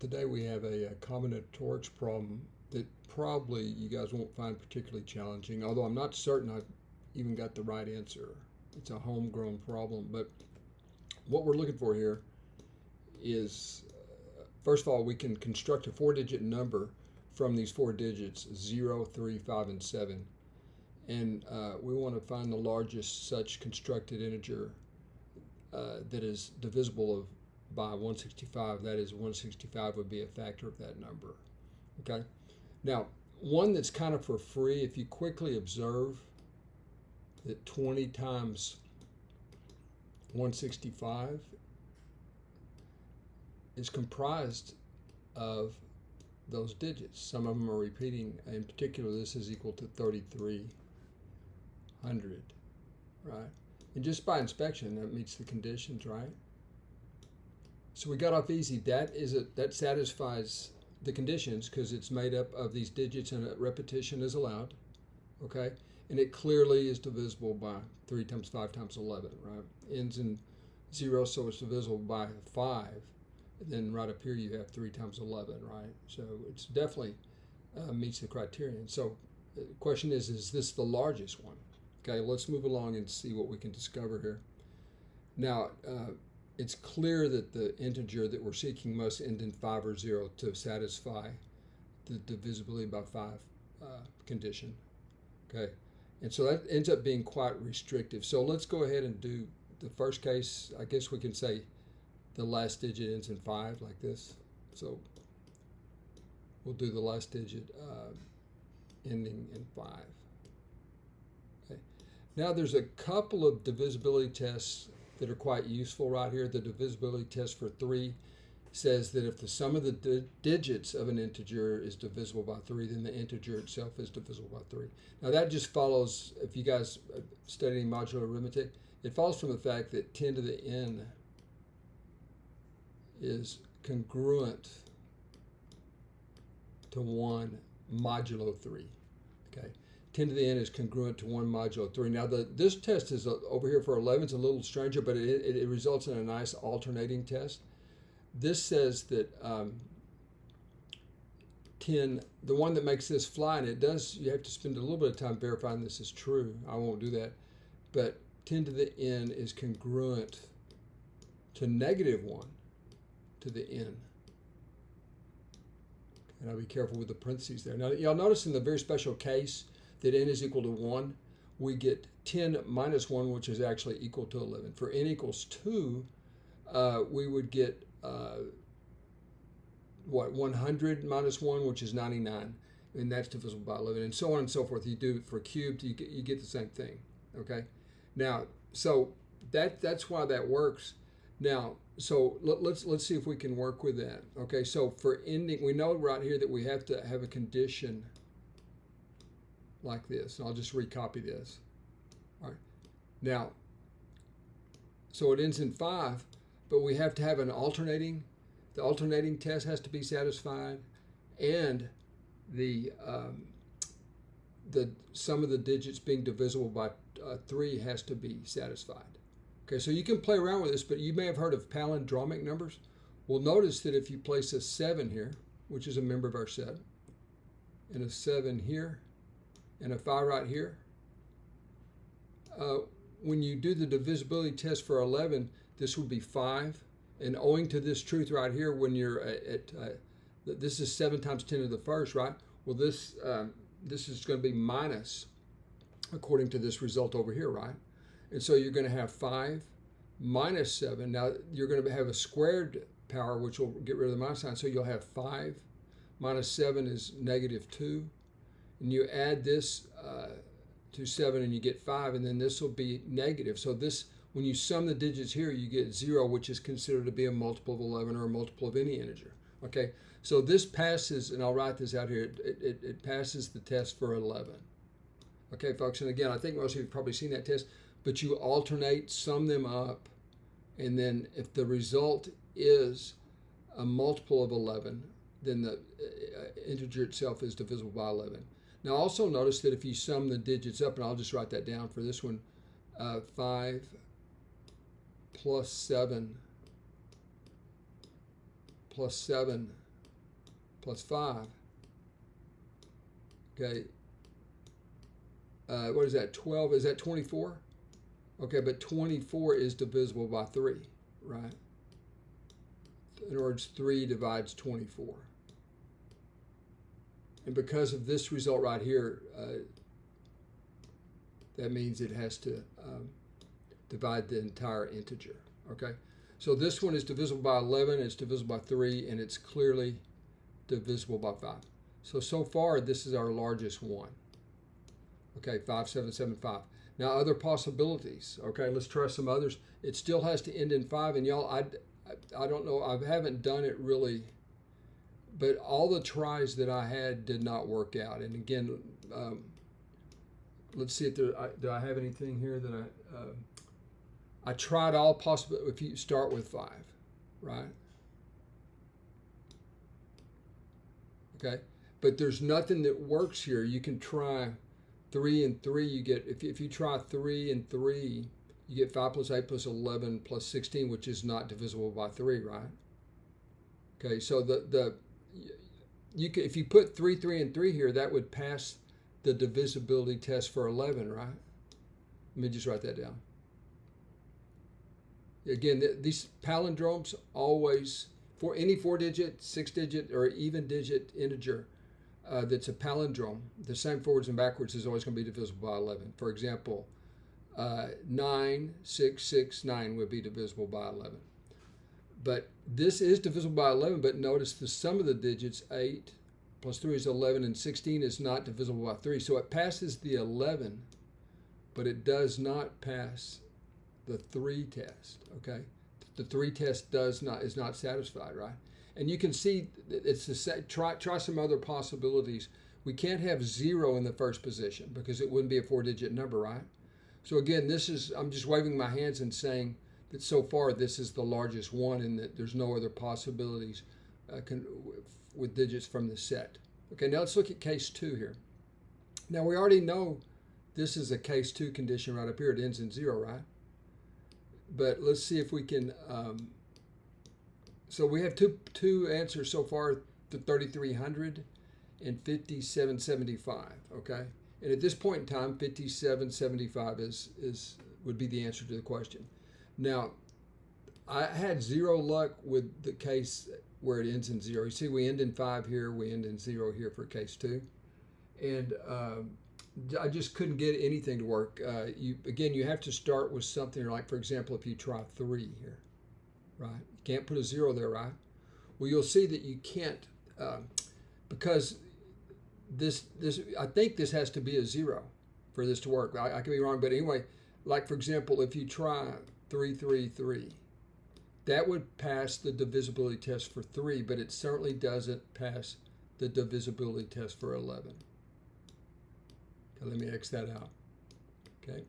Today we have a combinatorics problem that probably you guys won't find particularly challenging, although I'm not certain I've even got the right answer. It's a homegrown problem, but what we're looking for here is, first of all, we can construct a four-digit number from these four digits, 0, 3, 5, and 7. And we want to find the largest such constructed integer that is divisible by 165. That is, 165 would be a factor of that number. Okay. Now, one that's kind of for free, if you quickly observe that 20 times 165 is comprised of those digits. Some of them are repeating. In particular, this is equal to 3,300, right? And just by inspection, that meets the conditions, right? So we got off easy. That satisfies the conditions because it's made up of these digits and a repetition is allowed, okay? And it clearly is divisible by 3 times 5 times 11, right? Ends in 0, so it's divisible by 5. And then right up here you have 3 times 11, right? So it's definitely meets the criterion. So the question is this the largest one? Okay, let's move along and see what we can discover here. Now, it's clear that the integer that we're seeking must end in 5 or 0 to satisfy the divisibility by 5 condition. Okay, and so that ends up being quite restrictive. So let's go ahead and do the first case. I guess we can say the last digit ends in 5 like this. So we'll do the last digit ending in 5. Okay. Now there's a couple of divisibility tests that are quite useful right here. The divisibility test for 3 says that if the sum of the digits of an integer is divisible by 3, then the integer itself is divisible by 3. Now that just follows, if you guys are studying modular arithmetic, it follows from the fact that 10 to the n is congruent to 1 modulo 3. Okay, 10 to the n is congruent to 1 modulo 3. Now this test is over here for 11 is a little stranger, but it results in a nice alternating test. This says that 10, the one that makes this fly, and it does, you have to spend a little bit of time verifying this is true. I won't do that. But 10 to the n is congruent to negative 1 to the n. And I'll be careful with the parentheses there. Now, y'all notice in the very special case that n is equal to 1, we get 10 minus 1, which is actually equal to 11. For n equals 2, we would get 100 minus 1, which is 99, and that's divisible by 11, and so on and so forth. You do it for cubed, you get the same thing. Okay. Now, so that's why that works. Now, so let's see if we can work with that. Okay. So for ending, we know right here that we have to have a condition like this. And I'll just recopy this. All right. Now, so it ends in 5, but we have to have an alternating. The alternating test has to be satisfied, and the sum of the digits being divisible by 3 has to be satisfied. Okay, so you can play around with this, but you may have heard of palindromic numbers. Well, notice that if you place a 7 here, which is a member of our set, and a 7 here, and a 5 right here, when you do the divisibility test for 11, this would be 5. And owing to this truth right here, when you're this is 7 times 10 to the first, right? Well, this is going to be minus, according to this result over here, right? And so you're going to have 5 minus 7. Now you're going to have a squared power, which will get rid of the minus sign. So you'll have 5 minus 7 is negative 2. And you add this to 7 and you get 5, and then this will be negative. So this, when you sum the digits here, you get 0, which is considered to be a multiple of 11 or a multiple of any integer. Okay, so this passes, and I'll write this out here, it passes the test for 11. Okay, folks, and again, I think most of you have probably seen that test, but you alternate, sum them up, and then if the result is a multiple of 11, then the integer itself is divisible by 11. Now also notice that if you sum the digits up, and I'll just write that down for this one, 5 plus 7 plus 5. Okay. What is that? 12? Is that 24? Okay, but 24 is divisible by 3, right? In other words, 3 divides 24. And because of this result right here, that means it has to divide the entire integer, okay? So this one is divisible by 11, it's divisible by 3, and it's clearly divisible by 5. So far, this is our largest one. Okay, 5775. Now, other possibilities. Okay, let's try some others. It still has to end in 5, and y'all, I don't know, I haven't done it really, but all the tries that I had did not work out. And again, let's see if do I have anything here that I tried all possible. If you start with 5, right? Okay, but there's nothing that works here. You can try 3 and 3. You get if you try 3 and 3, you get 5 plus 8 plus 11 plus 16, which is not divisible by 3, right? Okay, so if you put 3, 3, and 3 here, that would pass the divisibility test for 11, right? Let me just write that down. Again, these palindromes always, for any 4-digit, 6-digit, or even-digit integer that's a palindrome, the same forwards and backwards is always going to be divisible by 11. For example, 9669 would be divisible by 11. But this is divisible by 11, but notice the sum of the digits, 8 plus 3 is 11, and 16 is not divisible by 3. So it passes the 11, but it does not pass the 3 test, okay? The 3 test is not satisfied, right? And you can see it's the same. Try some other possibilities. We can't have 0 in the first position because it wouldn't be a 4-digit number, right? So again, I'm just waving my hands and saying that so far this is the largest one and that there's no other possibilities with digits from the set. Okay, now let's look at case 2 here. Now we already know this is a case 2 condition right up here. It ends in 0, right? But let's see if we can, so we have two answers so far, the 3,300 and 5,775, okay? And at this point in time, 5,775 would be the answer to the question. Now, I had 0 luck with the case where it ends in 0. You see, we end in 5 here, we end in 0 here for case 2. And I just couldn't get anything to work. You have to start with something like, for example, if you try 3 here, right? You can't put a 0 there, right? Well, you'll see that you can't, because this I think this has to be a 0 for this to work. I could be wrong, but anyway, like for example, if you try 3, 3, 3, that would pass the divisibility test for 3, but it certainly doesn't pass the divisibility test for 11. Let me X that out. Okay,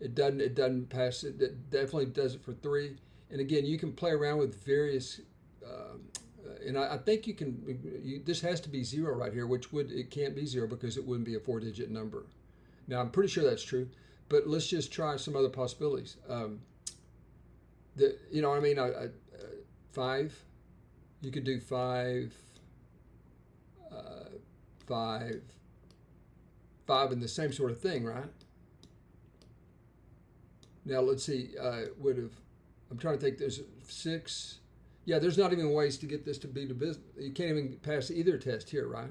it doesn't pass it. It definitely does it for 3. And again, you can play around with various, and I think you can. This has to be 0 right here, it can't be 0 because it wouldn't be a 4-digit number. Now I'm pretty sure that's true, but let's just try some other possibilities. You know what I mean? 5. You could do 5, 5. 5 and the same sort of thing, right? Now let's see, I'm trying to think, there's 6. Yeah, there's not even ways to get this to be divisible. You can't even pass either test here, right?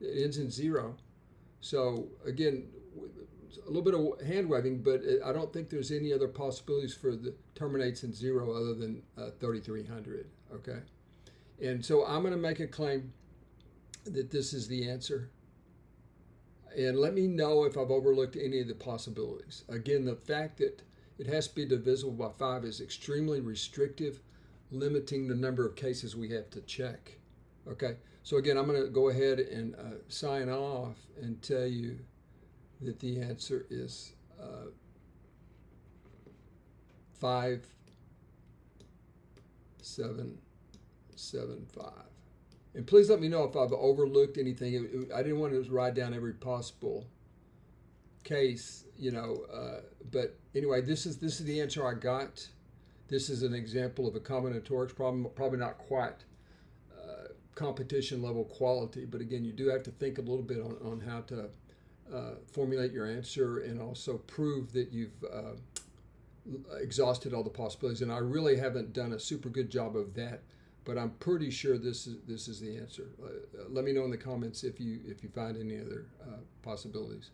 It ends in 0. So again, a little bit of hand waving, but I don't think there's any other possibilities for the terminates in 0 other than 3,300, okay? And so I'm going to make a claim that this is the answer. And let me know if I've overlooked any of the possibilities. Again, the fact that it has to be divisible by 5 is extremely restrictive, limiting the number of cases we have to check. Okay, so again, I'm going to go ahead and sign off and tell you that the answer is 5775. And please let me know if I've overlooked anything. I didn't want to write down every possible case, but anyway, this is the answer I got. This is an example of a combinatorics problem, probably not quite competition level quality. But again, you do have to think a little bit on how to formulate your answer and also prove that you've exhausted all the possibilities. And I really haven't done a super good job of that, but I'm pretty sure this is the answer. Let me know in the comments if you find any other possibilities.